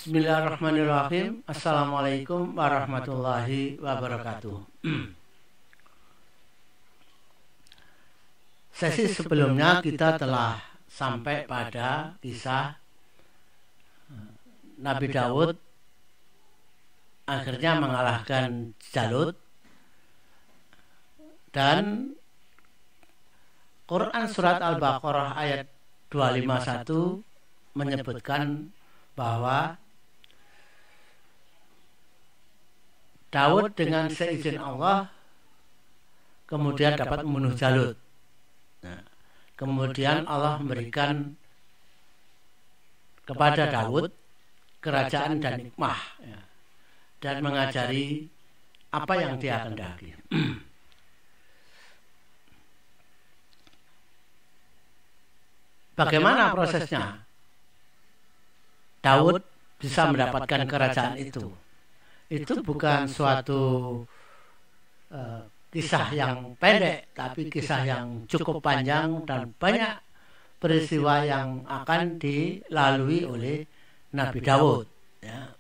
Bismillahirrahmanirrahim. Assalamualaikum warahmatullahi wabarakatuh. Sesi sebelumnya kita telah sampai pada kisah Nabi Daud akhirnya mengalahkan Jalut, dan Quran surat Al-Baqarah ayat 251 menyebutkan bahwa Daud dengan seizin Allah kemudian dapat membunuh Jalut. Nah, kemudian Allah memberikan kepada Daud kerajaan dan hikmah, ya, dan mengajari apa yang dia kehendaki. Bagaimana prosesnya Daud bisa mendapatkan kerajaan itu? Itu bukan suatu kisah yang pendek, tapi kisah yang cukup panjang dan banyak peristiwa yang akan dilalui oleh Nabi Daud. Ya.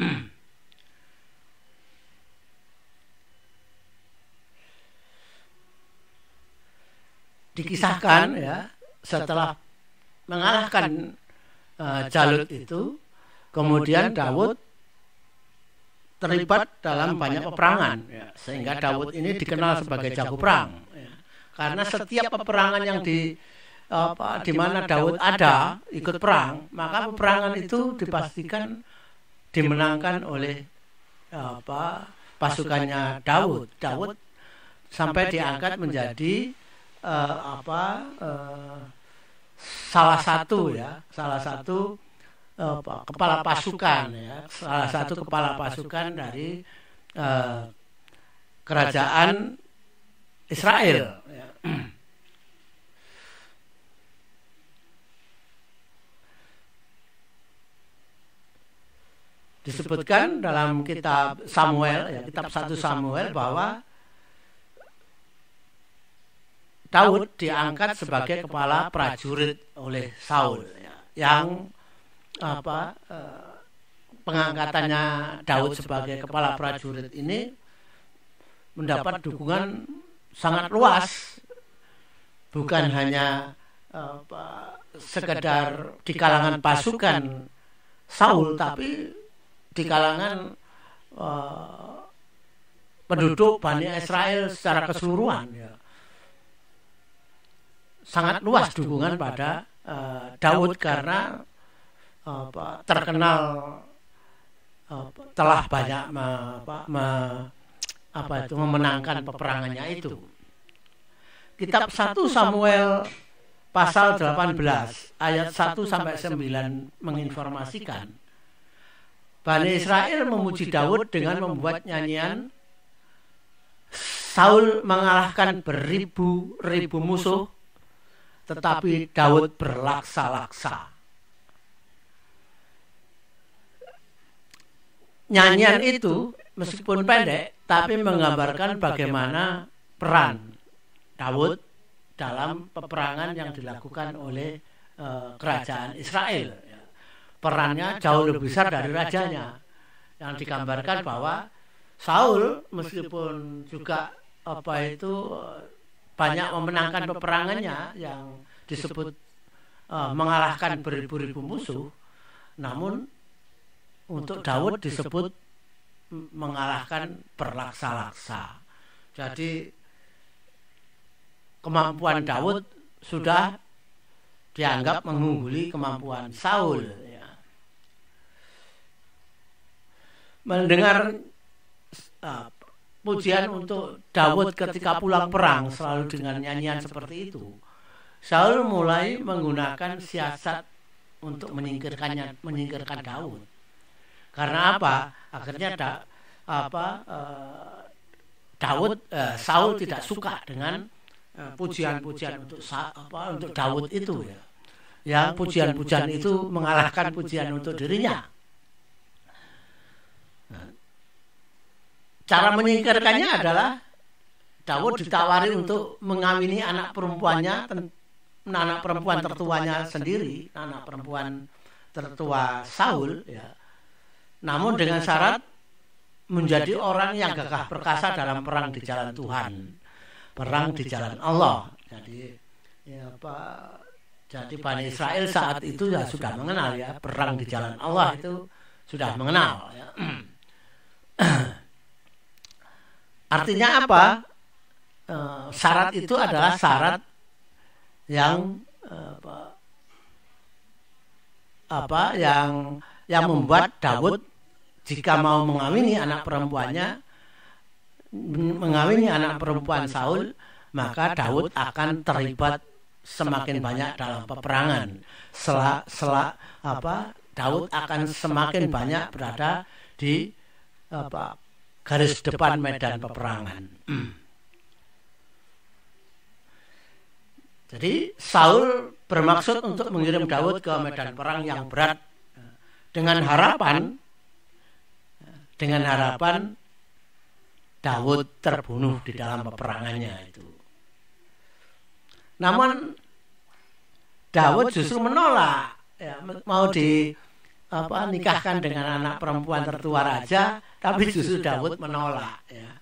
Dikisahkan, ya, setelah mengalahkan Jalut itu, kemudian Daud terlibat dalam banyak peperangan, ya, sehingga Daud ini dikenal sebagai jago perang, ya. Karena setiap peperangan yang di mana Daud ada ikut perang, maka peperangan itu dipastikan dimenangkan oleh pasukannya Daud. Daud sampai diangkat menjadi salah satu kepala pasukan, ya, salah satu kepala pasukan dari kerajaan Israel, ya. Disebutkan dalam kitab Samuel, ya, kitab 1 Samuel, bahwa Daud diangkat sebagai kepala prajurit oleh Saul, ya, yang pengangkatannya Daud sebagai kepala prajurit ini mendapat dukungan sangat luas, bukan hanya sekedar di kalangan pasukan Saul, tapi di kalangan penduduk Bani Israel secara keseluruhan, ya. Sangat luas dukungan pada Daud karena terkenal telah banyak memenangkan peperangannya itu. Kitab 1 Samuel pasal 18 ayat 1 sampai 9 menginformasikan Bani Israel memuji Daud dengan membuat nyanyian. Saul mengalahkan beribu-ribu musuh, tetapi Daud berlaksa-laksa. Nyanyian itu meskipun pendek, tapi menggambarkan bagaimana peran Daud dalam peperangan yang dilakukan oleh kerajaan Israel. Perannya jauh lebih besar dari rajanya, yang digambarkan bahwa Saul meskipun juga banyak memenangkan peperangannya yang disebut mengalahkan beribu-ribu musuh, namun untuk Daud disebut mengalahkan berlaksa-laksa. Jadi kemampuan Daud sudah dianggap mengungguli kemampuan Saul, ya. Mendengar pujian untuk Daud ketika pulang perang selalu dengan nyanyian seperti itu, Saul mulai menggunakan siasat untuk menyingkirkan Daud. Karena apa? Akhirnya Saul tidak suka dengan pujian-pujian untuk Daud itu, ya. Yang pujian-pujian itu mengalahkan pujian untuk dirinya. Cara menyingkirkannya adalah Daud ditawari untuk mengawini anak perempuan tertuanya sendiri, anak perempuan tertua Saul, ya. namun dengan syarat menjadi orang yang gagah perkasa dalam perang di jalan Tuhan, perang di jalan Allah. Jadi Bani Israel saat itu ya sudah mengenal ya, perang di jalan Allah itu sudah mengenal ya. Artinya apa? Syarat itu adalah syarat yang yang membuat Daud jika mau mengawini anak perempuan Saul, maka Daud akan terlibat semakin banyak dalam peperangan. Daud akan semakin banyak berada di garis depan medan peperangan. Jadi Saul bermaksud untuk mengirim Daud ke medan perang yang berat dengan harapan Daud terbunuh di dalam peperangannya itu. Namun Daud justru menolak, ya, mau nikahkan dengan anak perempuan tertua raja, tapi justru Daud menolak, ya.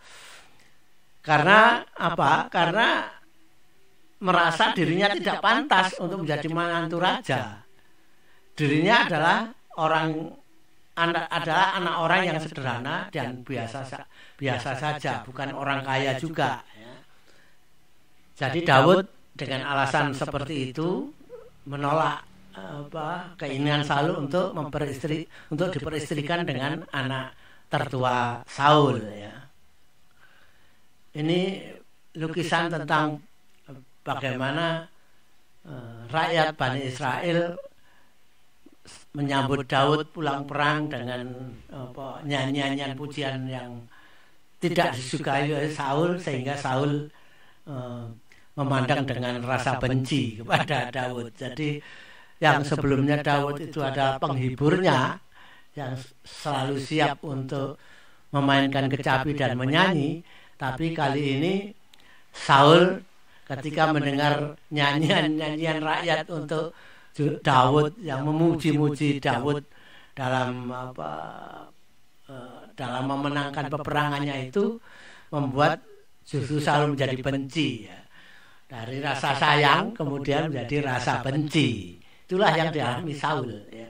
Karena apa? Karena merasa dirinya tidak pantas untuk menjadi menantu raja. Dirinya adalah anak orang yang sederhana dan biasa saja, bukan orang kaya juga, ya. Jadi Daud dengan alasan seperti itu menolak keinginan Saul untuk diperistrikan dengan anak tertua Saul, ya. Ini lukisan tentang bagaimana rakyat Bani Israel menyambut Daud pulang perang dengan nyanyian pujian yang tidak disukai oleh Saul, sehingga Saul memandang dengan rasa benci kepada Daud. Jadi yang sebelumnya Daud itu ada penghiburnya yang selalu siap untuk memainkan kecapi dan menyanyi, tapi kali ini Saul ketika mendengar nyanyian rakyat untuk Daud yang memuji-muji Daud dalam memenangkan peperangannya itu, membuat justru Saul menjadi benci, ya. Dari rasa sayang kemudian menjadi rasa benci. Itulah yang dialami Saul, ya.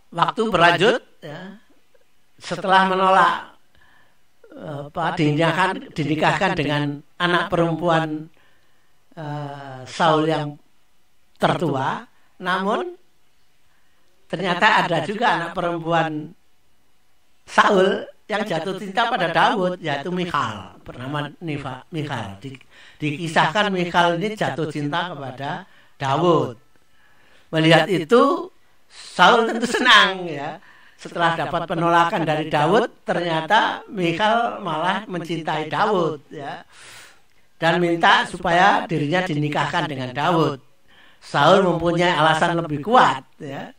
Waktu berlanjut, ya, setelah menolak dinikahkan dengan anak perempuan Saul yang tertua, namun ternyata ada juga anak perempuan Saul yang jatuh cinta pada Daud, yaitu Michal, bernama Michal. Dikisahkan Michal ini jatuh cinta kepada Daud. Melihat itu Saul tentu senang, ya. Setelah dapat penolakan dari Daud, ternyata Michal malah mencintai Daud, ya, dan minta supaya dirinya dinikahkan dengan Daud. Saul mempunyai alasan lebih kuat, ya.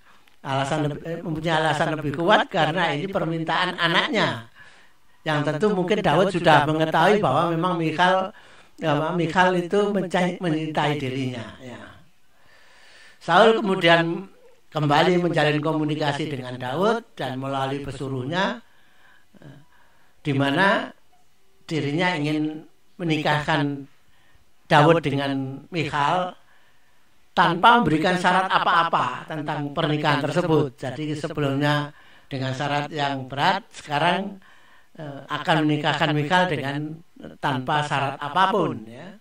Mempunyai alasan lebih kuat karena ini permintaan anaknya, yang tentu mungkin Daud sudah mengetahui bahwa memang Michal itu mencintai dirinya, ya. Saul kemudian kembali menjalin komunikasi dengan Daud dan melalui pesuruhnya, di mana dirinya ingin menikahkan Daud dengan Michal tanpa memberikan syarat apa-apa tentang pernikahan tersebut. Jadi sebelumnya dengan syarat yang berat, sekarang akan menikahkan Michal dengan tanpa syarat apapun, ya.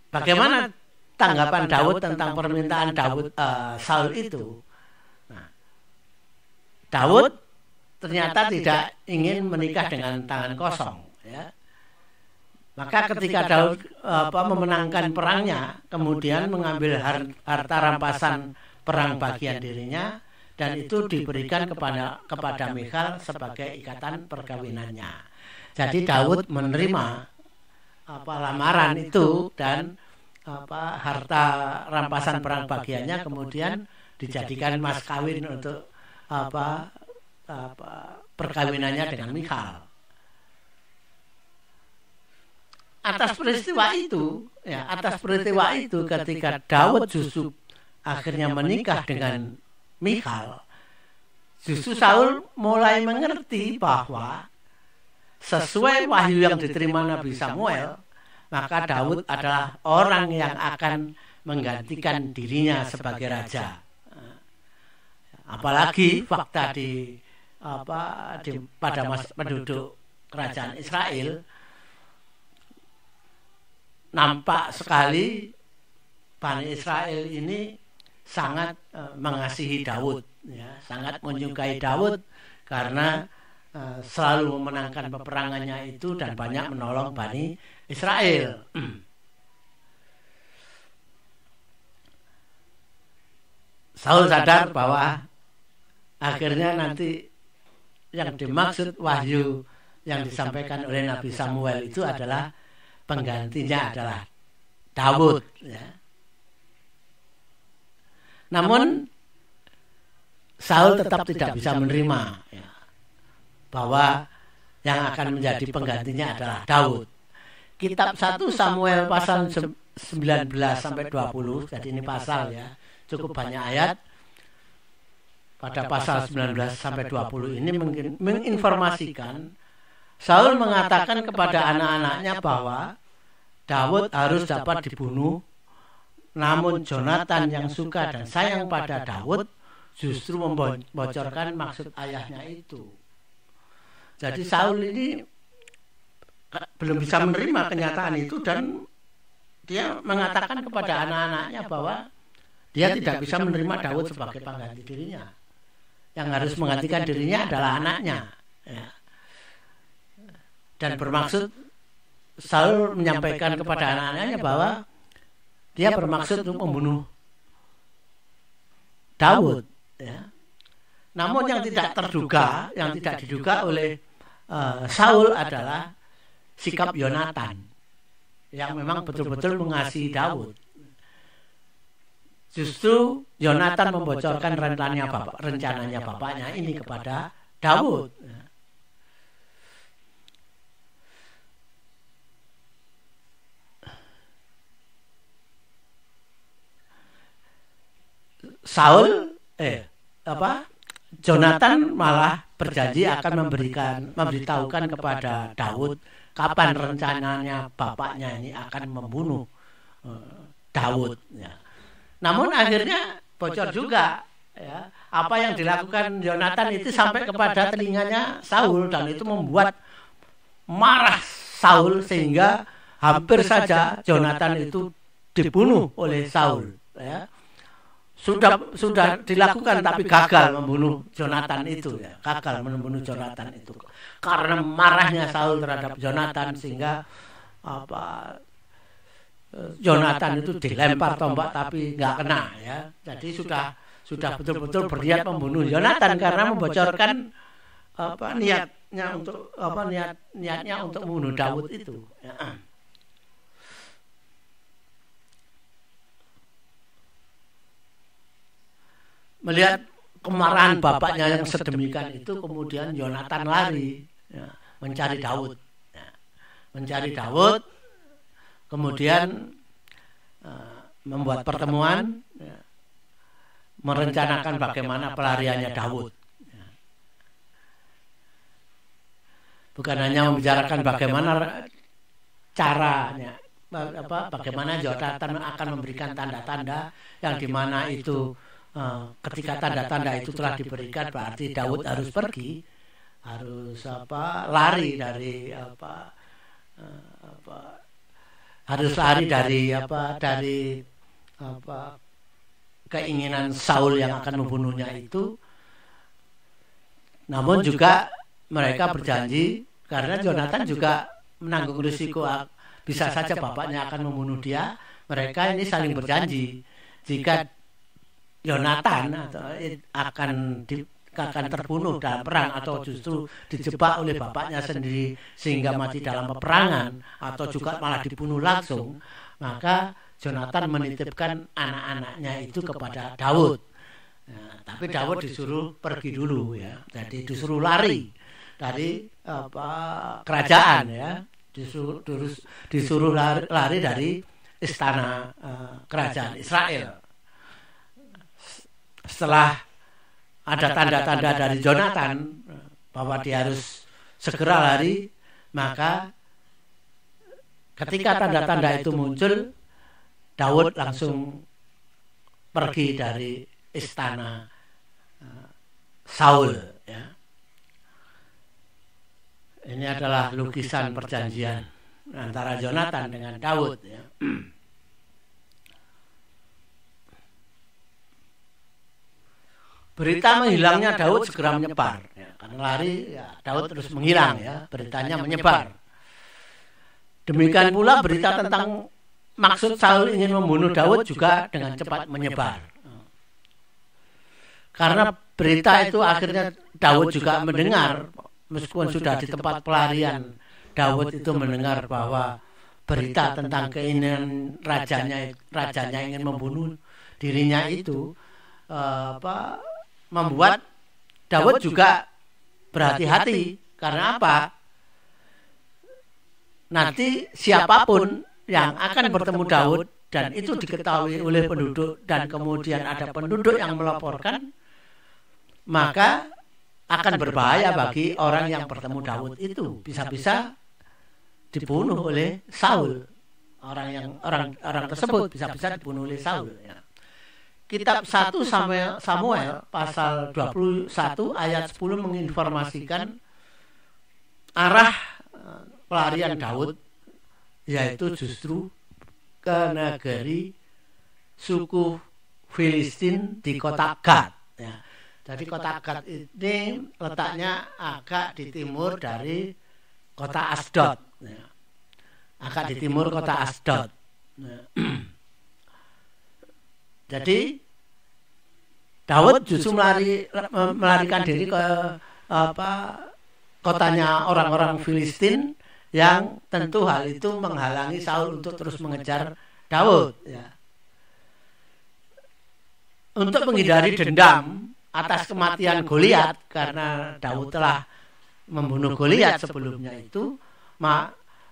Bagaimana tanggapan Daud tentang permintaan Saul itu? Nah, Daud ternyata tidak ingin menikah dengan tangan kosong, ya. Maka ketika Daud memenangkan perangnya, kemudian mengambil harta rampasan perang bagian dirinya, dan itu diberikan kepada Michal sebagai ikatan perkawinannya. Jadi Daud menerima lamaran itu dan harta rampasan perang bagiannya kemudian dijadikan mas kawin untuk perkawinannya dengan Michal. Atas peristiwa itu ketika Daud justru akhirnya menikah dengan Michal, justru Saul mulai mengerti bahwa sesuai wahyu yang diterima Nabi Samuel, maka Daud adalah orang yang akan menggantikan dirinya sebagai raja. Apalagi fakta pada masa penduduk kerajaan Israel, nampak sekali Bani Israel ini sangat mengasihi Daud, ya, sangat menyukai Daud karena selalu memenangkan peperangannya itu dan banyak menolong Bani Israel. Saul sadar bahwa akhirnya nanti yang dimaksud wahyu yang disampaikan oleh Nabi Samuel itu adalah penggantinya adalah Daud, ya. Namun Saul tetap tidak bisa menerima, ya, bahwa yang akan menjadi penggantinya adalah Daud. Kitab 1 Samuel pasal 19 sampai 20, jadi ini pasal, ya, cukup banyak ayat. Pada pasal 19 sampai 20 ini menginformasikan Saul mengatakan kepada anak-anaknya bahwa Daud harus dapat dibunuh, namun Jonatan yang suka dan sayang pada Daud justru membocorkan maksud ayahnya itu. Jadi Saul ini belum bisa menerima kenyataan itu dan dia mengatakan kepada anak-anaknya bahwa dia tidak bisa menerima Daud sebagai pengganti dirinya. Yang harus menggantikan dirinya adalah anaknya, ya. Dan bermaksud Saul menyampaikan kepada anak-anaknya bahwa dia bermaksud untuk membunuh Daud, ya. Namun yang tidak terduga, yang tidak diduga oleh Saul adalah sikap Yonatan yang memang betul-betul mengasihi Daud. Justru Yonatan membocorkan rencananya bapaknya ini kepada Daud. Jonatan malah berjanji akan memberitahukan kepada Daud kapan rencananya bapaknya ini akan membunuh Daud, ya. Namun akhirnya bocor juga, ya, apa yang dilakukan Yonatan itu sampai kepada telinganya Saul dan itu membuat marah Saul sehingga hampir saja Yonatan itu dibunuh oleh Saul, ya. Sudah dilakukan tapi gagal membunuh Jonatan itu, ya. Gagal membunuh Jonatan itu karena marahnya Saul terhadap Jonatan sehingga Jonatan itu dilempar tombak tapi nggak kena, ya. Jadi sudah betul-betul berniat membunuh Jonatan karena membocorkan niatnya untuk membunuh Daud itu, ya. Melihat kemarahan bapaknya yang sedemikian itu, kemudian Yonatan lari, ya, mencari Daud, ya. Mencari Daud, kemudian membuat pertemuan, ya, merencanakan bagaimana pelariannya Daud, ya. Bukan hanya membicarakan bagaimana caranya, bagaimana Yonatan akan memberikan tanda-tanda yang dimana itu ketika tanda-tanda itu telah diberikan berarti Daud harus pergi, harus lari dari harus lari dari keinginan Saul yang akan membunuhnya itu. Namun juga mereka berjanji karena Jonatan juga menanggung risiko bisa saja bapaknya akan membunuh dia. Mereka ini saling berjanji jika Yonatan akan terbunuh dalam perang atau justru dijebak oleh bapaknya sendiri sehingga mati dalam peperangan atau juga malah dibunuh langsung, maka Jonatan menitipkan anak-anaknya itu kepada Daud. Nah, tapi Daud disuruh pergi dulu, ya. Jadi disuruh lari dari kerajaan ya, disuruh lari dari istana kerajaan Israel. Setelah ada tanda-tanda dari Jonathan bahwa dia harus segera lari, maka ketika tanda-tanda itu muncul, Daud langsung pergi dari istana Saul ya. Ini adalah lukisan perjanjian antara Jonathan dengan Daud ya. Berita menghilangnya Daud segera menyebar ya. Karena lari ya, Daud terus menghilang ya, beritanya menyebar. Demikian pula berita tentang maksud Saul ingin membunuh Daud juga dengan cepat menyebar. Karena berita itu akhirnya Daud juga mendengar, meskipun sudah di tempat pelarian, Daud itu mendengar bahwa berita tentang keinginan rajanya ingin membunuh dirinya itu membuat Daud juga berhati-hati. Karena apa? Nanti siapapun yang akan bertemu Daud dan itu diketahui oleh penduduk dan kemudian ada penduduk yang melaporkan, maka akan berbahaya bagi orang yang bertemu Daud itu. Bisa-bisa dibunuh oleh Saul. Orang tersebut bisa-bisa dibunuh oleh Saul ya. Kitab 1 Samuel pasal 21 ayat 10 menginformasikan arah pelarian Daud, yaitu justru ke negeri suku Filistin di kota Gad ya. Jadi kota Gad ini letaknya agak di timur dari kota Asdod ya. Agak di timur kota Asdod ya. Jadi Daud justru melarikan diri ke kotanya orang-orang Filistin, yang tentu hal itu menghalangi Saul untuk terus mengejar Daud ya. Untuk menghindari dendam atas kematian Goliat, karena Daud telah membunuh Goliat sebelumnya itu,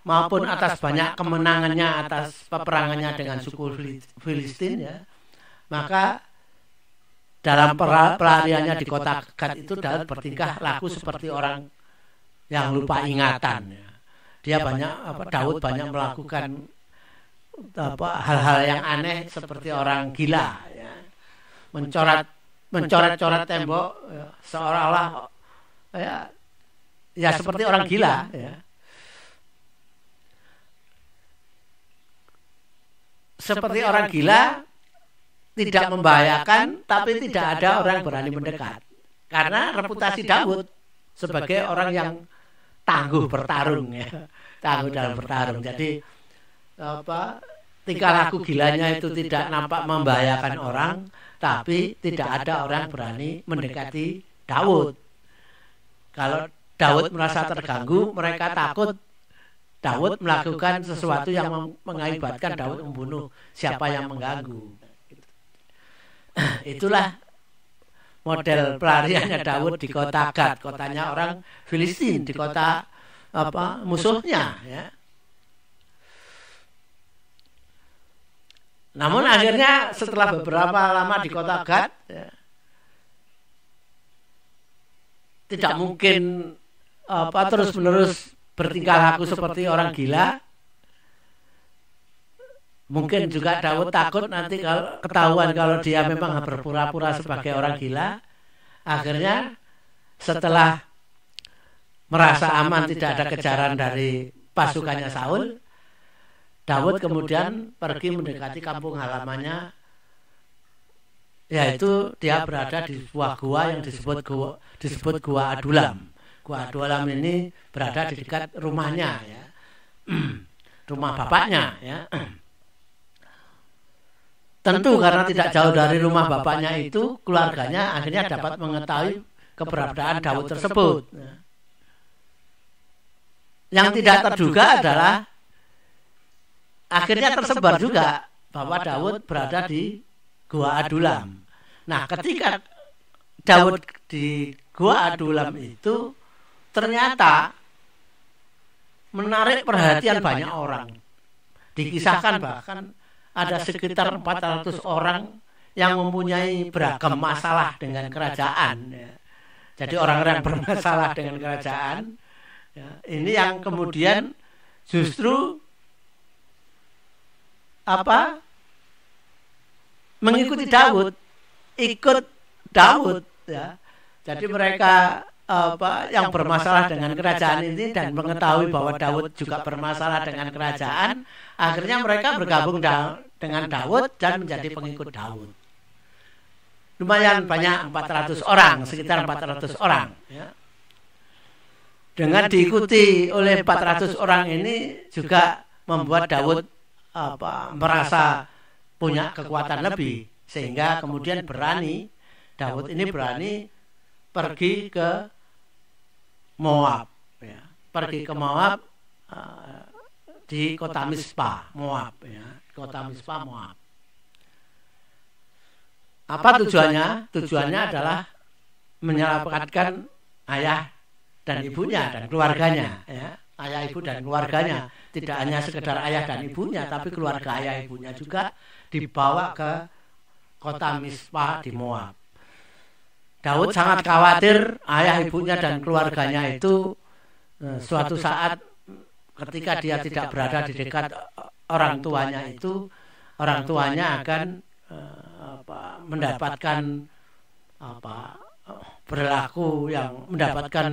maupun atas banyak kemenangannya atas peperangannya dengan suku Filistin ya, maka dalam pelariannya di kota Gad itu Daud bertingkah laku seperti orang yang lupa ingatan ya. Daud banyak melakukan hal-hal yang aneh seperti orang gila ya. Mencoret-coret tembok ya, seolah-olah ya seperti orang gila ya. Seperti orang gila, tidak membahayakan, tapi tidak ada orang berani mendekat. Karena reputasi Daud sebagai orang yang tangguh bertarung ya, tangguh dalam bertarung. Jadi tingkah laku gilanya itu tidak nampak membahayakan orang, tapi tidak ada orang berani mendekati Daud. Kalau Daud merasa terganggu, mereka takut Daud melakukan sesuatu yang mengakibatkan Daud membunuh siapa yang mengganggu. Itulah model pelariannya Daud di kota Gad, kotanya orang Filistin, di kota musuhnya ya. Namun akhirnya setelah beberapa lama di kota Gad ya, tidak mungkin terus-menerus bertingkah laku seperti orang gila. Mungkin juga Daud takut nanti kalau ketahuan kalau dia memang berpura-pura sebagai orang gila. Akhirnya setelah merasa aman, tidak ada kejaran dari pasukannya Saul, Daud kemudian pergi mendekati kampung halamannya, yaitu dia berada di sebuah gua yang disebut Gua Adulam. Gua Adulam ini berada di dekat rumahnya ya. Rumah bapaknya ya. Tentu karena tidak jauh dari rumah bapaknya itu, keluarganya akhirnya dapat mengetahui keberadaan Daud tersebut. Yang tidak terduga adalah akhirnya tersebar juga bahwa Daud berada di Gua Adulam. Nah, ketika Daud di Gua Adulam itu, ternyata menarik perhatian banyak orang. Dikisahkan bahkan ada sekitar 400 orang yang mempunyai beragam masalah dengan kerajaan. Jadi orang-orang bermasalah dengan kerajaan. Ini yang kemudian justru mengikuti Daud, ikut Daud. Jadi mereka yang bermasalah dengan kerajaan ini dan mengetahui bahwa Daud juga bermasalah dengan kerajaan, akhirnya mereka bergabung dengan Daud dan menjadi pengikut Daud. Lumayan banyak, 400 orang, sekitar 400 orang. Dengan diikuti oleh 400 orang ini juga membuat Daud merasa punya kekuatan lebih, sehingga kemudian Daud ini berani pergi ke Moab, pergi ke Moab di kota Mispa, Moab, kota Mispa, Moab. Apa tujuannya? Tujuannya adalah menyelamatkan ayah dan ibunya dan keluarganya, ayah ibu dan keluarganya. Tidak hanya sekedar ayah dan ibunya, tapi keluarga ayah ibunya juga dibawa ke kota Mispa di Moab. Daud sangat khawatir ayah ibunya dan keluarganya itu suatu saat ketika dia tidak berada di dekat orang tuanya itu, orang tuanya akan mendapatkan perilaku yang mendapatkan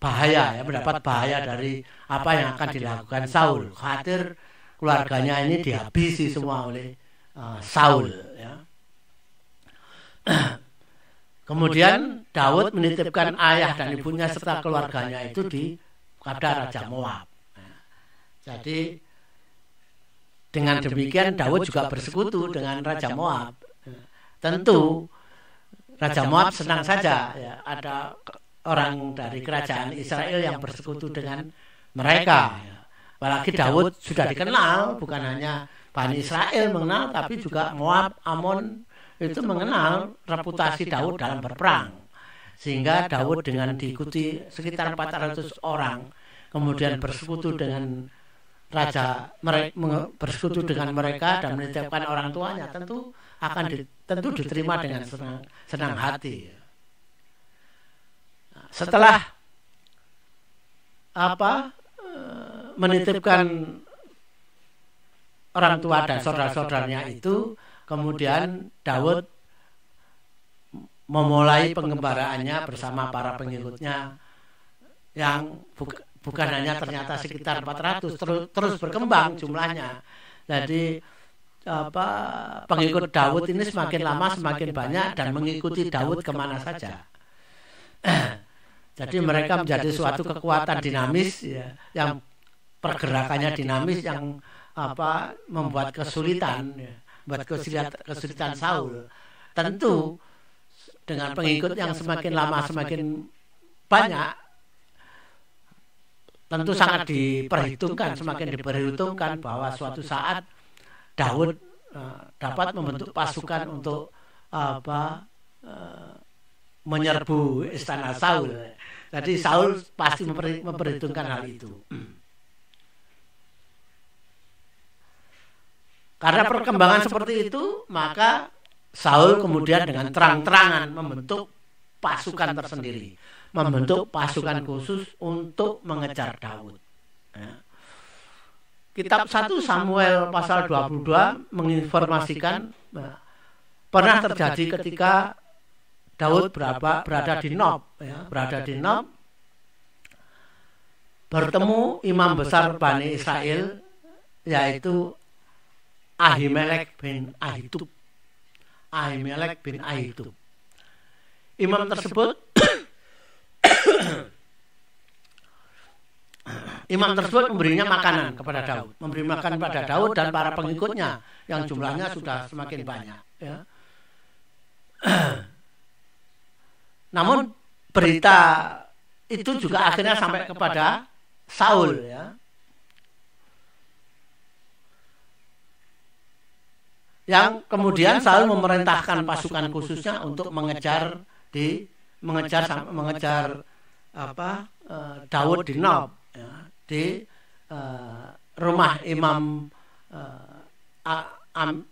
bahaya, mendapat bahaya dari apa yang akan dilakukan Saul. Khawatir keluarganya ini dihabisi semua oleh Saul. Kemudian Daud menitipkan ayah dan ibunya serta keluarganya itu kepada Raja Moab. Jadi dengan demikian Daud juga bersekutu dengan Raja Moab. Tentu Raja Moab senang saja, ada orang dari kerajaan Israel yang bersekutu dengan mereka. Apalagi Daud sudah dikenal, bukan hanya Bani Israel mengenal, tapi juga Moab, Amon itu mengenal reputasi Daud dalam berperang. Sehingga Daud dengan diikuti sekitar 400 orang kemudian bersekutu dengan bersekutu dengan mereka dan menitipkan orang tuanya, tentu diterima dengan senang hati. Setelah menitipkan orang tua dan saudara-saudaranya itu, kemudian Daud memulai pengembaraannya bersama para pengikutnya yang bukan hanya ternyata sekitar 400, terus berkembang jumlahnya. Jadi pengikut Daud ini semakin lama semakin banyak dan mengikuti Daud kemana saja. Jadi mereka menjadi suatu kekuatan dinamis, yang pergerakannya dinamis, yang membuat kesulitan Saul. Tentu dengan pengikut yang semakin lama semakin banyak, tentu sangat semakin diperhitungkan bahwa suatu saat Daud dapat membentuk pasukan untuk menyerbu istana Saul. Jadi Saul pasti memperhitungkan hal itu. Karena perkembangan seperti itu, maka Saul kemudian dengan terang-terangan membentuk pasukan tersendiri, membentuk pasukan khusus untuk mengejar Daud. Kitab 1 Samuel pasal 22 menginformasikan pernah terjadi ketika Daud berada di Nob, bertemu imam besar Bani Israel, yaitu Ahimelek bin Ahitub. Imam tersebut memberinya makanan kepada Daud, memberi makan kepada Daud dan para pengikutnya yang jumlahnya sudah semakin banyak. Namun berita itu juga akhirnya sampai kepada Saul, yang kemudian Saul memerintahkan pasukan khususnya untuk mengejar Daud di Nob, ya, di rumah Imam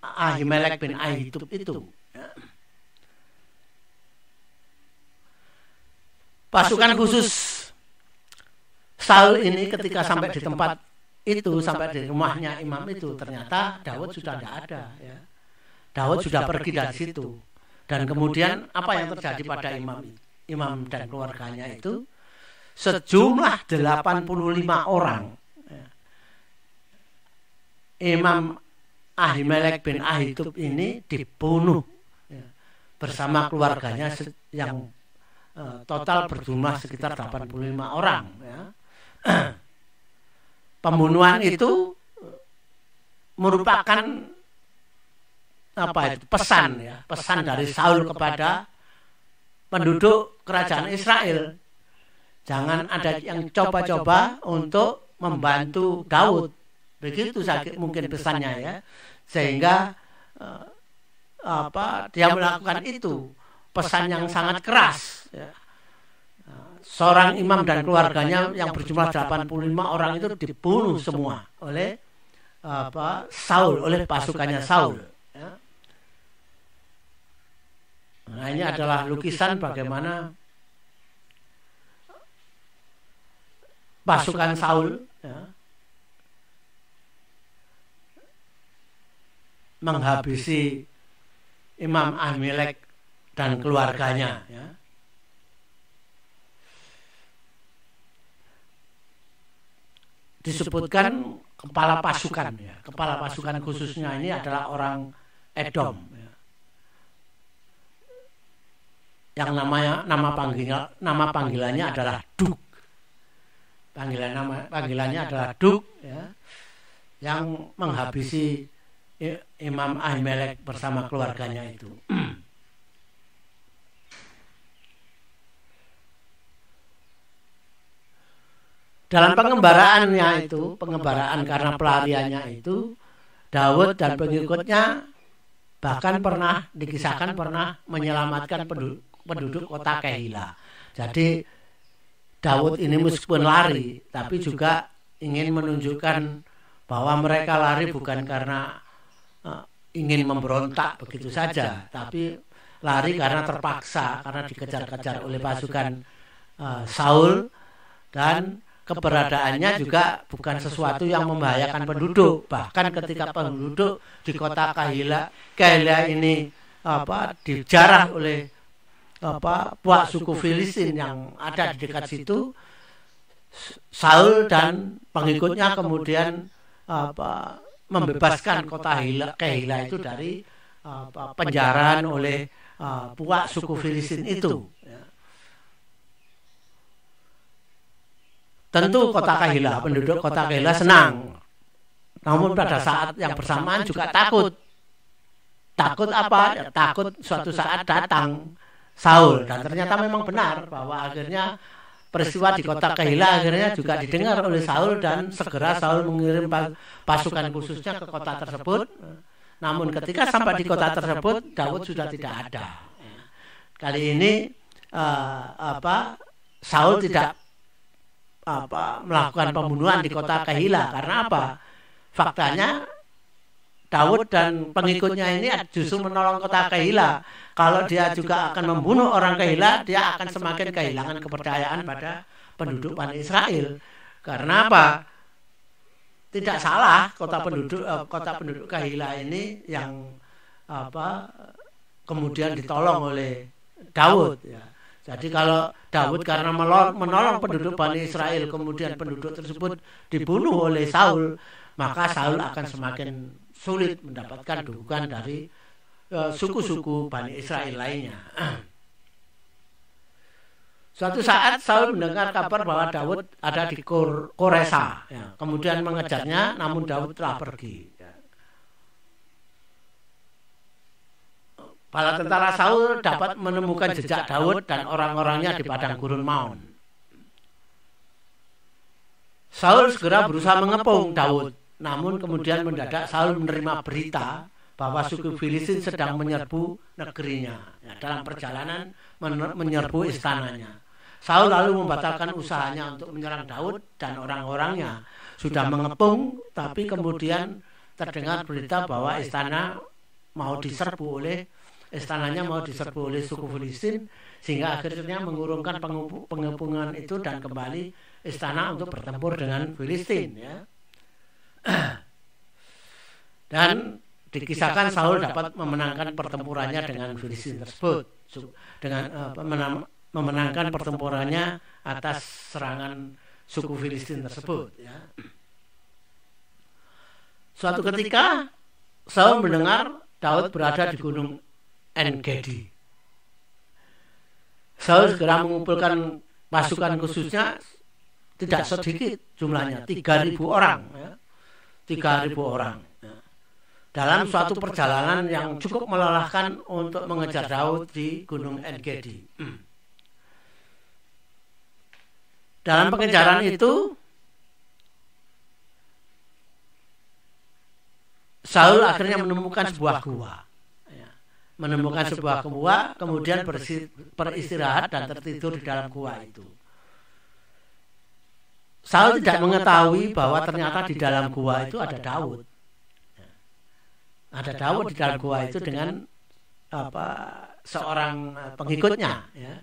Ahimelek bin Ahitub itu. Ya. Pasukan khusus Saul ini ketika sampai di tempat itu, sampai di rumahnya imam itu, ternyata Daud sudah tidak ada. Ya. Daud sudah pergi dari situ. Dan kemudian apa yang terjadi pada imam dan keluarganya itu? Sejumlah 85 orang. Ya. Imam Ahimelek bin Ahitub ini dibunuh, ya, bersama keluarganya yang total berjumlah sekitar 85 orang. Ya. Pembunuhan itu merupakan pesan, ya, pesan dari Saul kepada penduduk kerajaan Israel. Jangan ada yang coba-coba untuk membantu Daud. Begitu mungkin pesannya, ya. Sehingga dia melakukan itu. Pesan yang sangat keras, ya. Seorang imam dan keluarganya yang berjumlah 85 orang itu dibunuh semua oleh Saul, oleh pasukannya Saul. Ya. Nah, ini adalah lukisan bagaimana pasukan Saul, ya, menghabisi Imam Ahimelek dan keluarganya. Ya. Disebutkan kepala pasukan, ya. Kepala pasukan khususnya ini adalah orang Edom, ya. Yang nama panggilannya adalah Duk. Panggilannya adalah Duk, ya, yang menghabisi Imam Ahimelek bersama keluarganya itu. Dalam pengembaraan karena pelariannya itu, Daud dan pengikutnya bahkan dikisahkan pernah menyelamatkan penduduk kota Keila. Jadi Daud ini meskipun lari, tapi juga ingin menunjukkan bahwa mereka lari bukan karena ingin memberontak begitu saja, tapi lari karena terpaksa, karena dikejar-kejar oleh pasukan Saul, dan keberadaannya juga bukan sesuatu yang membahayakan penduduk. Bahkan ketika penduduk di kota Keila ini dijarah oleh puak suku Filistin yang ada di dekat situ, Saul dan pengikutnya kemudian membebaskan kota Keila itu dari penjaraan oleh puak suku Filistin itu. Tentu penduduk kota Keila senang. Namun pada saat yang bersamaan juga takut. Takut apa? Ya, takut suatu saat datang Saul. Dan ternyata memang benar bahwa akhirnya peristiwa di kota Keila akhirnya juga didengar oleh Saul, dan segera Saul mengirim pasukan khususnya ke kota tersebut. Namun ketika sampai di kota tersebut, Daud sudah tidak ada. Kali ini Saul tidak melakukan pembunuhan di kota Keila. Karena apa? Faktanya Daud dan pengikutnya ini justru menolong kota Keila. Kalau dia juga akan membunuh orang Keila, dia akan semakin kehilangan kepercayaan pada penduduk Bani Israel. Karena apa? Tidak salah kota penduduk Keila ini yang kemudian ditolong oleh Daud, ya. Jadi kalau Daud karena menolong penduduk Bani Israel, kemudian penduduk tersebut dibunuh oleh Saul, maka Saul akan semakin sulit mendapatkan dukungan dari suku-suku Bani Israel lainnya. Suatu saat Saul mendengar kabar bahwa Daud ada di Koresa, ya. Kemudian mengejarnya, namun Daud telah pergi. Para tentara Saul dapat menemukan jejak Daud dan orang-orangnya di padang gurun Maon. Saul segera berusaha mengepung Daud, namun kemudian mendadak Saul menerima berita bahwa suku Filistin sedang menyerbu negerinya, ya, dalam perjalanan menyerbu istananya. Saul lalu membatalkan usahanya untuk menyerang Daud dan orang-orangnya. Sudah mengepung, tapi kemudian terdengar berita bahwa istananya mau diserbu oleh suku Filistin, sehingga akhirnya mengurungkan pengepungan itu dan kembali istana untuk bertempur dengan Filistin. Ya. Dan dikisahkan Saul dapat memenangkan pertempurannya dengan Filistin tersebut, dengan memenangkan pertempurannya atas serangan suku Filistin tersebut. Ya. Suatu ketika Saul mendengar Daud berada di gunung En-Gedi. Saul segera mengumpulkan pasukan khususnya, tidak sedikit jumlahnya, 3.000 orang. Ya. 3.000 orang. Ya. Dalam suatu perjalanan yang cukup melelahkan untuk mengejar Daud di gunung En-Gedi. Dalam pengejaran itu, Saul akhirnya menemukan sebuah gua. Kemudian beristirahat dan tertidur di dalam gua itu. Saul tidak mengetahui bahwa ternyata di dalam gua itu ada Daud. Ada Daud di dalam gua itu dengan seorang pengikutnya. Ya.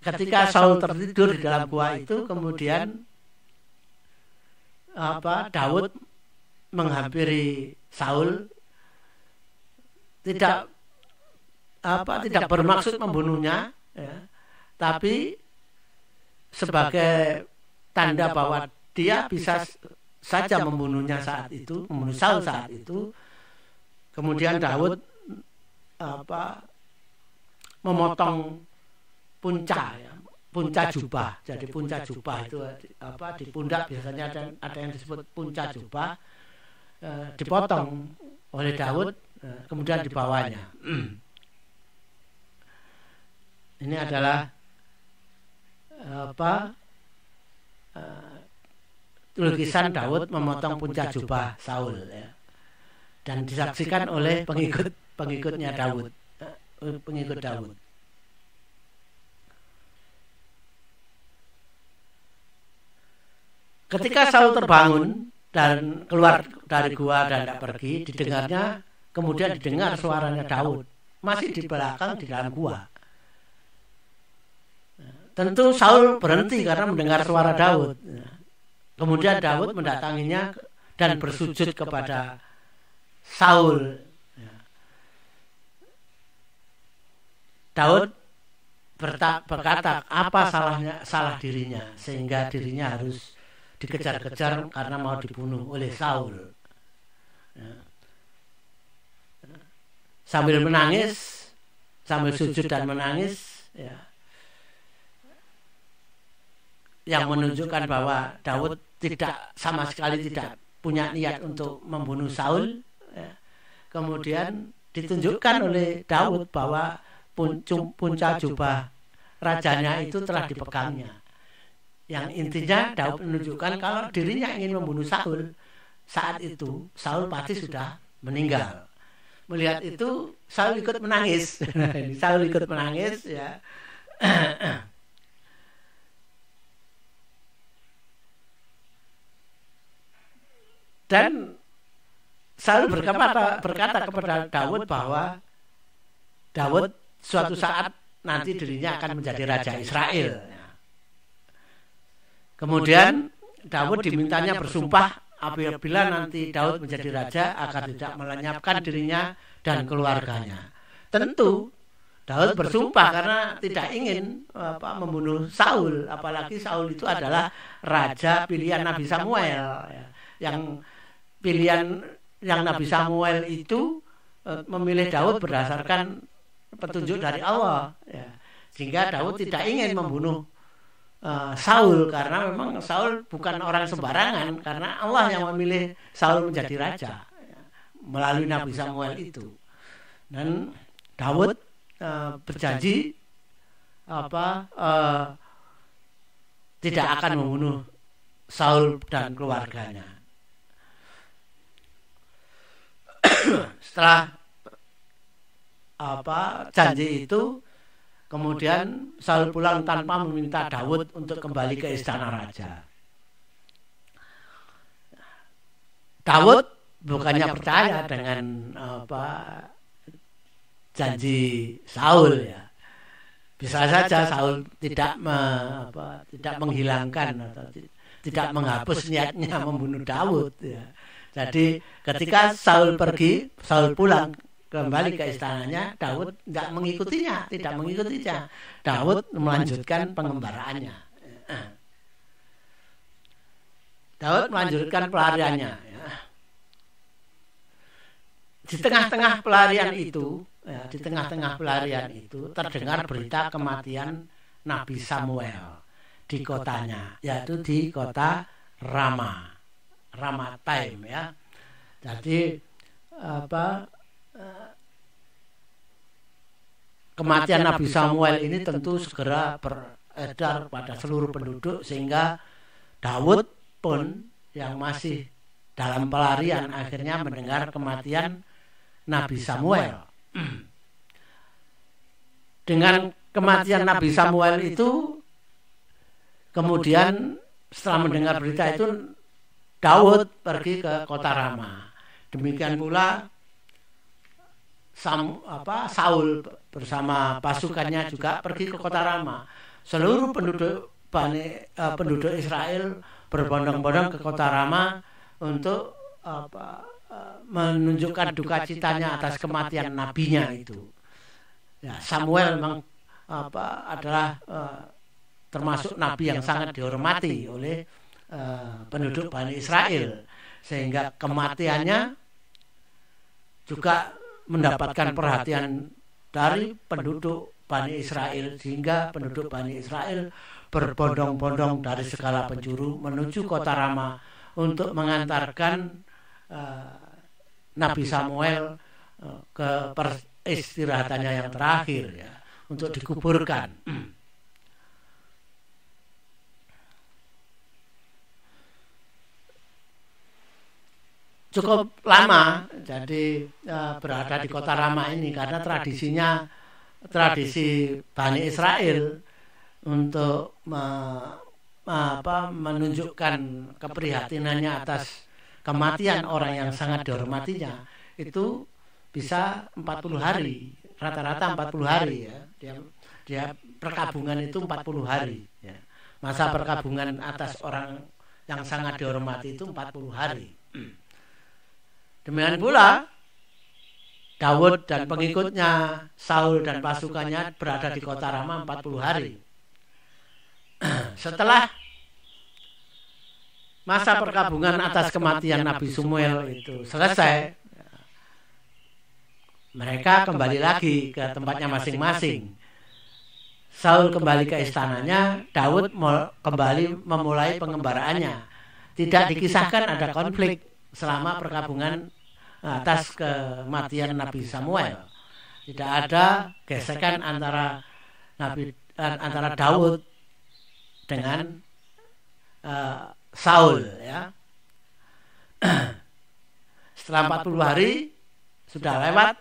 Ketika Saul tertidur di dalam gua itu, kemudian Daud menghampiri Saul, tidak bermaksud membunuhnya, ya, tapi sebagai tanda bahwa dia bisa saja membunuh Saul saat itu. Kemudian Daud memotong punca jubah. Jadi punca jubah itu di pundak biasanya ada yang disebut punca jubah, dipotong oleh Daud, kemudian dibawanya. Ini adalah lukisan Daud memotong punca jubah Saul, ya. Dan disaksikan oleh pengikutnya Daud, pengikut Daud. Ketika Saul terbangun dan keluar dari gua dan tidak pergi, kemudian didengar suaranya Daud masih di belakang di dalam gua. Tentu Saul berhenti karena mendengar suara Daud. Kemudian Daud mendatanginya dan bersujud kepada Saul. Daud berkata apa salah dirinya sehingga dirinya harus dikejar-kejar karena mau dibunuh oleh Saul. Sambil sujud dan menangis, ya. Yang menunjukkan bahwa Daud sama sekali tidak punya niat untuk membunuh Saul. Ya. Kemudian ditunjukkan oleh Daud bahwa punca jubah rajanya itu telah dipegangnya. Yang intinya Daud menunjukkan kalau dirinya ingin membunuh Saul, saat itu Saul pasti sudah meninggal. Melihat itu Saul ikut menangis. Saul ikut menangis, ya. Dan Saul berkata kepada Daud bahwa Daud suatu saat nanti dirinya akan menjadi raja Israel. Kemudian Daud dimintanya bersumpah apabila nanti Daud menjadi raja agar tidak melenyapkan dirinya dan keluarganya. Tentu Daud bersumpah karena tidak ingin membunuh Saul, apalagi Saul itu adalah raja pilihan Nabi Samuel, ya. Yang Nabi Samuel itu memilih Daud berdasarkan petunjuk dari Allah, ya. Sehingga Daud tidak ingin membunuh Saul karena memang Saul bukan orang sembarangan, karena Allah yang memilih Saul menjadi raja, ya, melalui Nabi Samuel itu. Dan Daud berjanji tidak akan membunuh Saul dan keluarganya. Setelah janji itu, Kemudian Saul pulang tanpa meminta Daud untuk kembali ke istana raja. Daud bukannya percaya dengan janji Saul ya. Bisa saja Saul tidak menghilangkan atau tidak menghapus niatnya membunuh Daud ya. Jadi ketika Saul pulang kembali ke istananya, Daud tidak mengikutinya. Daud melanjutkan pengembaraannya. Daud melanjutkan pelariannya. Ya. Di tengah-tengah pelarian itu terdengar berita kematian Nabi Samuel di kotanya, yaitu di kota Ramataim ya. Jadi kematian Nabi Samuel ini tentu segera beredar pada seluruh penduduk, sehingga Daud pun yang masih dalam pelarian akhirnya mendengar kematian Nabi Samuel. Dengan kematian Nabi Samuel itu, kemudian setelah mendengar berita itu, Daud pergi ke kota Rama. Demikian pula Saul bersama pasukannya juga pergi ke kota Rama. Seluruh penduduk Israel berbondong-bondong ke kota Rama untuk menunjukkan duka citanya atas kematian nabinya itu. Ya, Samuel memang adalah termasuk nabi yang sangat dihormati oleh penduduk Bani Israel, sehingga kematiannya juga mendapatkan perhatian dari penduduk Bani Israel, sehingga penduduk Bani Israel berbondong-bondong dari segala penjuru menuju kota Rama untuk mengantarkan Nabi Samuel ke peristirahatannya yang terakhir ya, untuk dikuburkan. Cukup lama jadi berada di kota Rama ini, karena tradisi Bani Israel untuk menunjukkan keprihatinannya atas kematian orang yang sangat dihormatinya itu bisa 40 hari, rata-rata 40 hari ya. Dia perkabungan itu 40 hari ya. Masa perkabungan atas orang yang sangat dihormati itu 40 hari. Demikian pula Daud dan pengikutnya, Saul dan pasukannya berada di kota Rama 40 hari. Setelah masa perkabungan atas kematian Nabi Samuel itu selesai, mereka kembali lagi ke tempatnya masing-masing. Saul kembali ke istananya, Daud kembali memulai pengembaraannya. Tidak dikisahkan ada konflik selama perkabungan atas kematian Nabi Samuel. Tidak ada gesekan antara Daud dengan Saul ya. Setelah 40 hari sudah lewat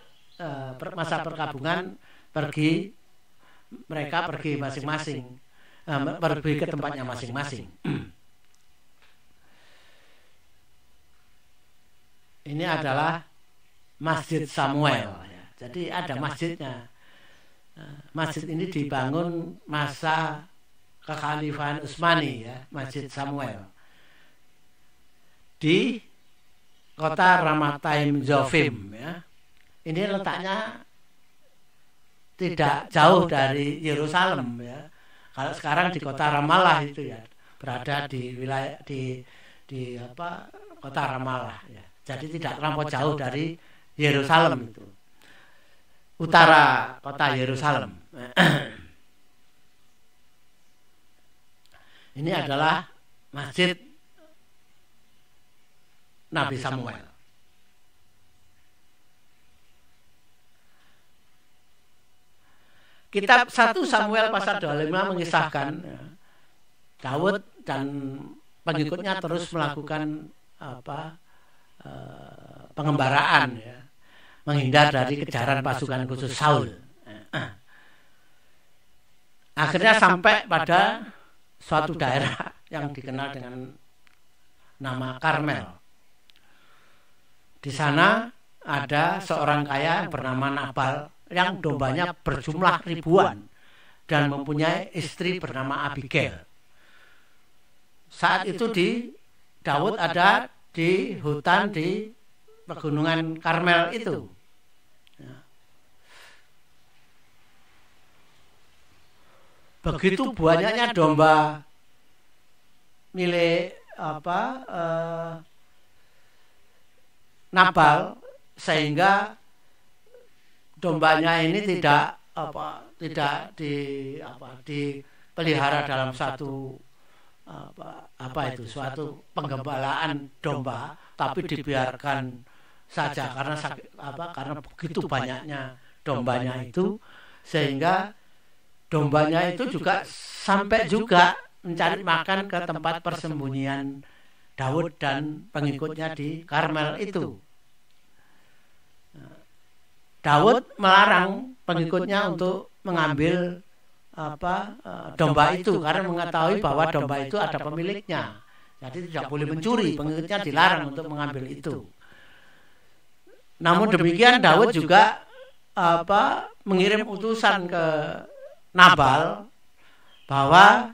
masa perkabungan, mereka pergi masing-masing, pergi ke tempatnya masing-masing. Ini adalah Masjid Samuel ya. Jadi ada masjidnya. Masjid ini dibangun masa kekhalifahan Utsmani ya, Masjid Samuel di kota Ramataim Zofim ya. Ini letaknya tidak jauh dari Yerusalem ya. Kalau sekarang di kota Ramallah itu ya, berada di wilayah di kota Ramallah ya. Jadi tidak terlampau jauh dari Yerusalem itu, utara kota Yerusalem. Ini adalah Masjid Nabi Samuel. Kitab 1 Samuel pasal 25 mengisahkan Daud dan pengikutnya terus melakukan pengembaraan ya, menghindar dari kejaran pasukan khusus Saul. Akhirnya sampai pada suatu daerah yang dikenal dengan nama Karmel. Di sana ada seorang kaya yang bernama Nabal yang dombanya berjumlah ribuan dan mempunyai istri bernama Abigail. Saat itu Daud ada di hutan di pegunungan Karmel itu. Begitu banyaknya domba milik Nabal, sehingga dombanya ini tidak dipelihara dalam satu suatu penggembalaan domba, tapi dibiarkan saja karena begitu banyaknya dombanya itu, sehingga dombanya itu juga sampai juga mencari makan ke tempat persembunyian Daud dan pengikutnya di Karmel itu. Daud melarang pengikutnya untuk mengambil domba itu karena mengetahui bahwa domba itu ada pemiliknya. Jadi tidak boleh mencuri, pengikutnya dilarang untuk mengambil itu. Namun demikian Daud juga mengirim utusan ke Nabal bahwa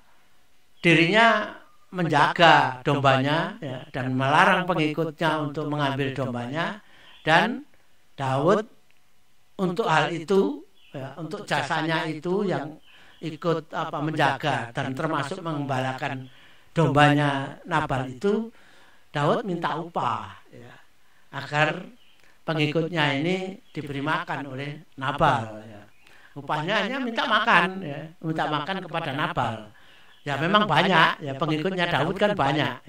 dirinya menjaga dombanya dan melarang pengikutnya untuk mengambil dombanya, dan Daud untuk hal itu untuk jasanya itu yang ikut menjaga dan termasuk mengembalakan dombanya Nabal itu, Daud minta upah agar pengikutnya ini diberi makan oleh Nabal. Upahnya hanya minta makan kepada Nabal. Ya memang banyak, pengikutnya Daud kan banyak.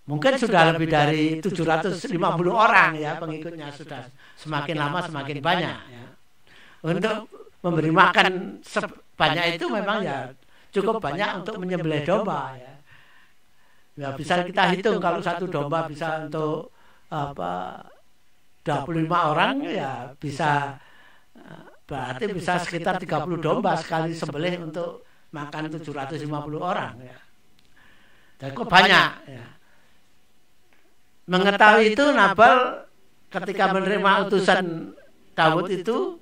Mungkin sudah lebih dari 750 orang pengikutnya, sudah semakin lama semakin banyak. Untuk memberi makan sebanyak itu memang cukup banyak untuk menyembelih domba. Bisa kita hitung kalau satu domba bisa untuk 25 orang bisa, berarti bisa sekitar 30 domba sekali sembelih untuk makan 750 orang. Dan kok banyak. Mengetahui itu, Nabal ketika menerima utusan Daud itu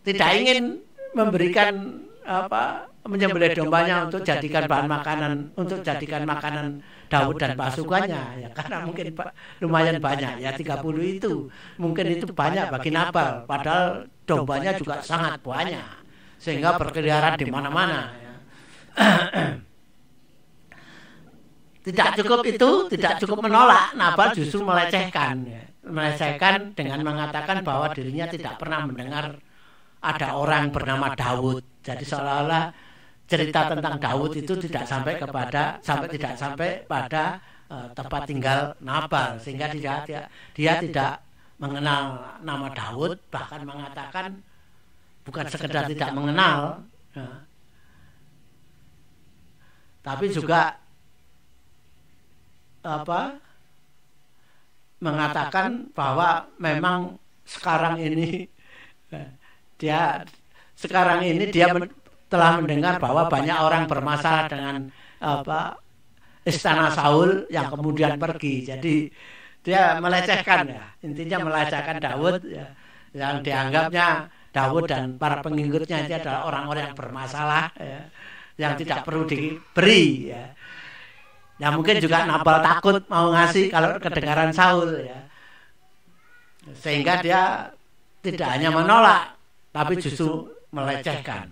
tidak ingin memberikan menyembelih dombanya untuk jadikan bahan makanan, untuk jadikan makanan Daud dan pasukannya, karena mungkin lumayan banyak, 30 itu mungkin itu banyak bagi Nabal, padahal dombanya juga sangat banyak sehingga berkeliaran di mana-mana. Tidak cukup menolak, Nabal justru melecehkan dengan mengatakan bahwa dirinya tidak pernah mendengar ada orang bernama Daud. Jadi seolah-olah cerita tentang Daud itu tidak sampai pada tempat tinggal Nabal, sehingga dia tidak mengenal nama Daud, bahkan mengatakan bukan sekedar tidak mengenal, tapi juga mengatakan bahwa memang sekarang ini dia telah mendengar bahwa banyak orang bermasalah dengan istana Saul yang kemudian pergi. Jadi dia melecehkan, intinya melecehkan Daud, yang dianggapnya Daud dan para pengikutnya itu adalah orang-orang yang bermasalah, yang tidak perlu diberi. Ya mungkin juga Nabal takut mau ngasih kalau kedengaran Saul, sehingga dia tidak hanya menolak, tapi justru melecehkan.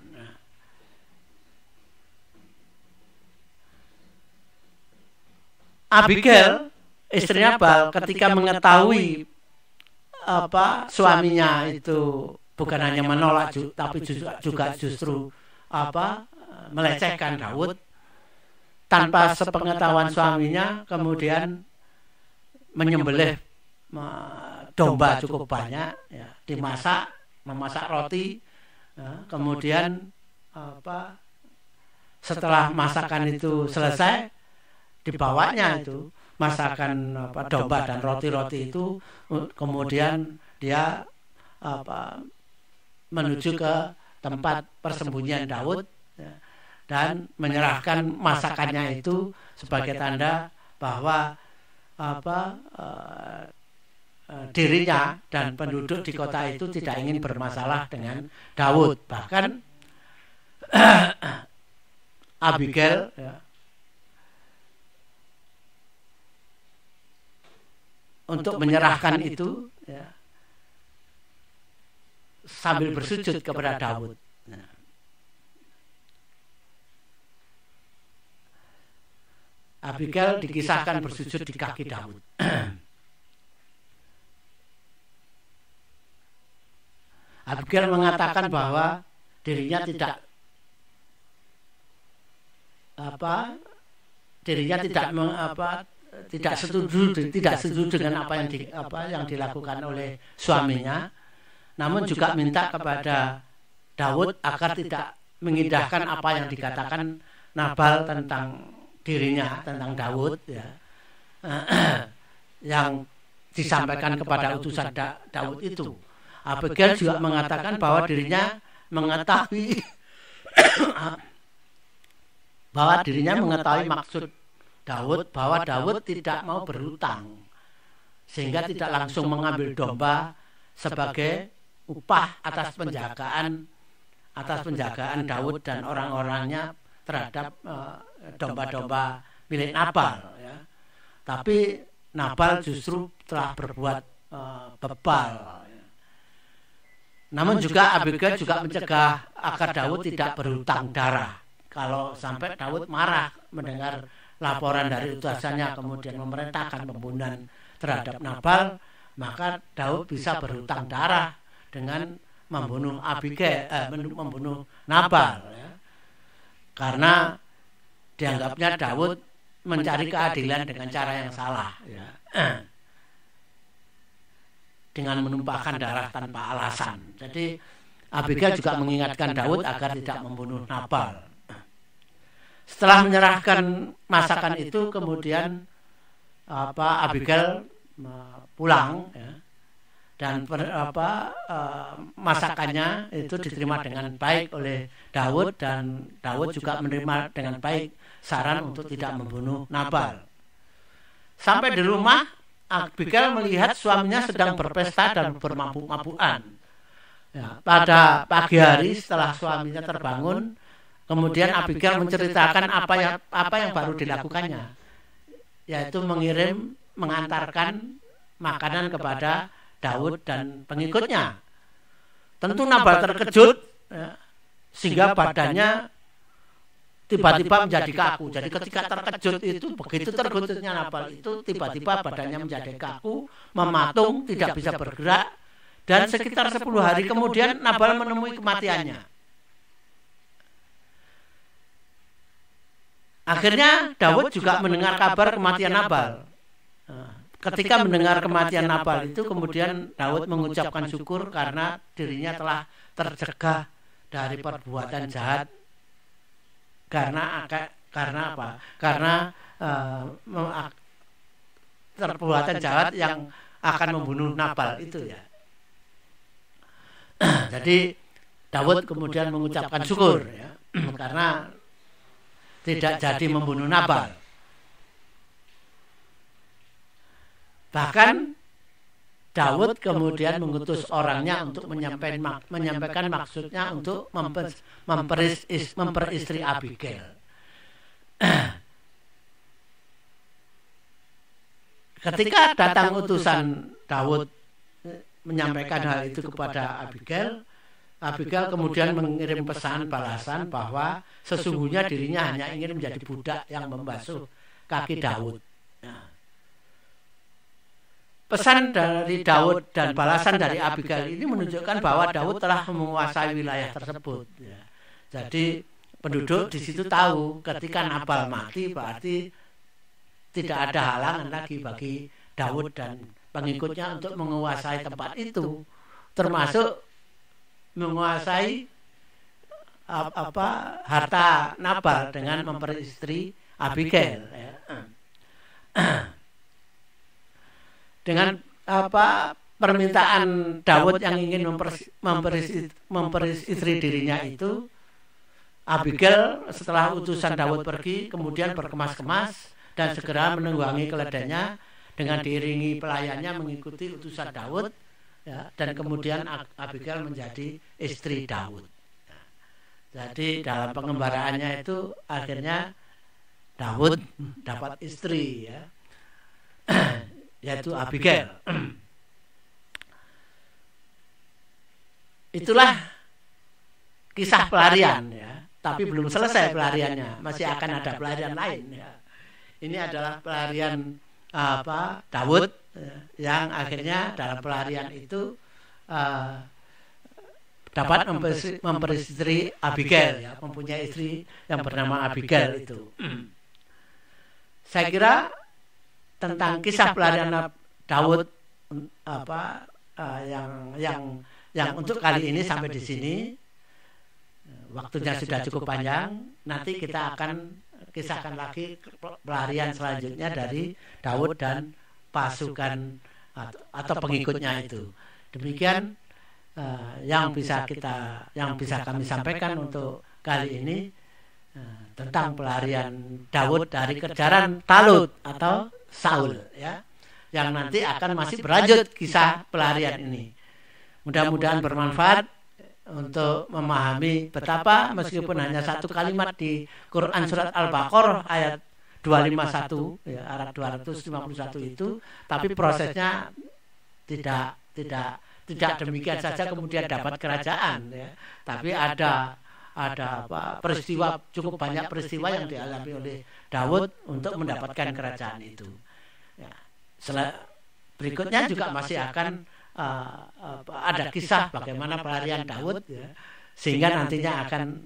Abigail, istrinya Nabal, ketika mengetahui suaminya itu bukan hanya menolak, tapi juga justru melecehkan Daud, tanpa sepengetahuan suaminya kemudian menyembelih domba cukup banyak, memasak roti, kemudian setelah masakan itu selesai, dibawanya itu masakan domba dan roti-roti itu, kemudian dia menuju ke tempat persembunyian Daud dan menyerahkan masakannya itu sebagai tanda bahwa dirinya dan penduduk di kota itu tidak ingin bermasalah dengan Daud. Bahkan Abigail untuk menyerahkan itu sambil bersujud kepada Daud. Abigail dikisahkan bersujud di kaki Daud. Abigail mengatakan bahwa dirinya tidak setuju dengan apa yang dilakukan oleh suaminya, namun juga minta kepada Daud agar tidak mengindahkan apa yang dikatakan Nabal tentang dirinya, tentang Daud yang disampaikan kepada utusan Daud itu. Abigail juga mengatakan bahwa dirinya mengetahui maksud Daud, bahwa Daud tidak mau berhutang sehingga tidak langsung mengambil domba sebagai upah atas penjagaan Daud dan orang-orangnya terhadap domba-domba milik Nabal. Tapi Nabal justru telah berbuat bebal. Namun juga Abigail juga mencegah agar Daud tidak berhutang darah. Kalau sampai Daud marah mendengar laporan dari utusannya kemudian memerintahkan pembunuhan terhadap Nabal, maka Daud bisa berhutang darah dengan membunuh membunuh Nabal. Karena dianggapnya Daud mencari keadilan dengan cara yang salah. Dengan menumpahkan darah tanpa alasan. Jadi Abigail juga mengingatkan Daud agar tidak membunuh Nabal. Setelah menyerahkan masakan itu, kemudian Abigail pulang dan masakannya itu diterima dengan baik oleh Daud, dan Daud juga menerima dengan baik saran untuk tidak membunuh Nabal. Sampai di rumah, Abigail melihat suaminya sedang berpesta dan bermabuk-mabukan. Pada pagi hari setelah suaminya terbangun, kemudian Abigail menceritakan apa yang baru dilakukannya, yaitu mengantarkan makanan kepada Daud dan pengikutnya. Tentu Nabal terkejut sehingga badannya tiba-tiba menjadi kaku. Jadi ketika terkejut itu, begitu terkejutnya Nabal itu, tiba-tiba badannya menjadi kaku, mematung, tidak bisa bergerak, dan sekitar 10 hari kemudian Nabal menemui kematiannya. Akhirnya Daud juga mendengar kabar kematian Nabal. Ketika mendengar kematian Nabal itu, kemudian Daud mengucapkan syukur karena dirinya telah tercegah dari perbuatan jahat. Karena apa? Karena perbuatan jahat yang akan membunuh Nabal itu ya. Jadi Daud kemudian mengucapkan syukur ya, karena tidak jadi membunuh Nabal. Bahkan Daud kemudian mengutus orangnya untuk menyampaikan maksudnya untuk memperistri Abigail. Ketika datang utusan Daud menyampaikan hal itu kepada Abigail, Abigail kemudian mengirim pesan balasan bahwa sesungguhnya dirinya hanya ingin menjadi budak yang membasuh kaki Daud. Pesan dari Daud dan balasan dari Abigail ini menunjukkan bahwa Daud telah menguasai wilayah tersebut. Jadi penduduk di situ tahu ketika Nabal mati berarti tidak ada halangan lagi bagi Daud dan pengikutnya untuk menguasai tempat itu, termasuk menguasai harta Nabal dengan memperistri Abigail. Dengan permintaan Daud yang ingin memperistri dirinya itu, Abigail setelah utusan Daud pergi kemudian berkemas-kemas dan segera menunggangi keledainya dengan diiringi pelayannya mengikuti utusan Daud, ya, dan kemudian Abigail menjadi istri Daud. Jadi dalam pengembaraannya itu akhirnya Daud dapat istri, ya, yaitu Abigail. Itulah kisah pelarian, ya. Tapi belum selesai pelariannya, masih akan ada pelarian lain, ya. Ini adalah pelarian Daud, yang akhirnya dalam pelarian itu dapat memperistri Abigail, ya, mempunyai istri yang bernama Abigail itu. Saya kira tentang kisah pelarian Daud yang untuk kali ini sampai di sini. Waktunya sudah cukup panjang. Nanti kita akan kisahkan lagi pelarian selanjutnya dari Daud dan pasukan atau pengikutnya itu. Demikian yang bisa kami sampaikan untuk kali ini tentang pelarian Daud dari kejaran Talut atau Saul, ya, yang nanti akan masih berlanjut kisah pelarian ini. Mudah-mudahan bermanfaat untuk memahami betapa meskipun hanya satu kalimat di Quran surat Al-Baqarah ayat 251, ya, ayat 251 itu, tapi prosesnya tidak demikian saja kemudian dapat kerajaan, ya. Tapi ada peristiwa, cukup banyak peristiwa yang dialami oleh Daud untuk mendapatkan kerajaan itu. Ya. Berikutnya juga masih akan ada kisah bagaimana pelarian Daud, ya, sehingga nantinya akan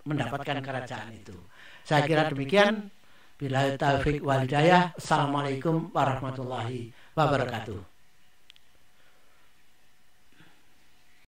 mendapatkan kerajaan itu. Saya kira demikian. Billahi taufiq wal hidayah. Assalamualaikum warahmatullahi wabarakatuh.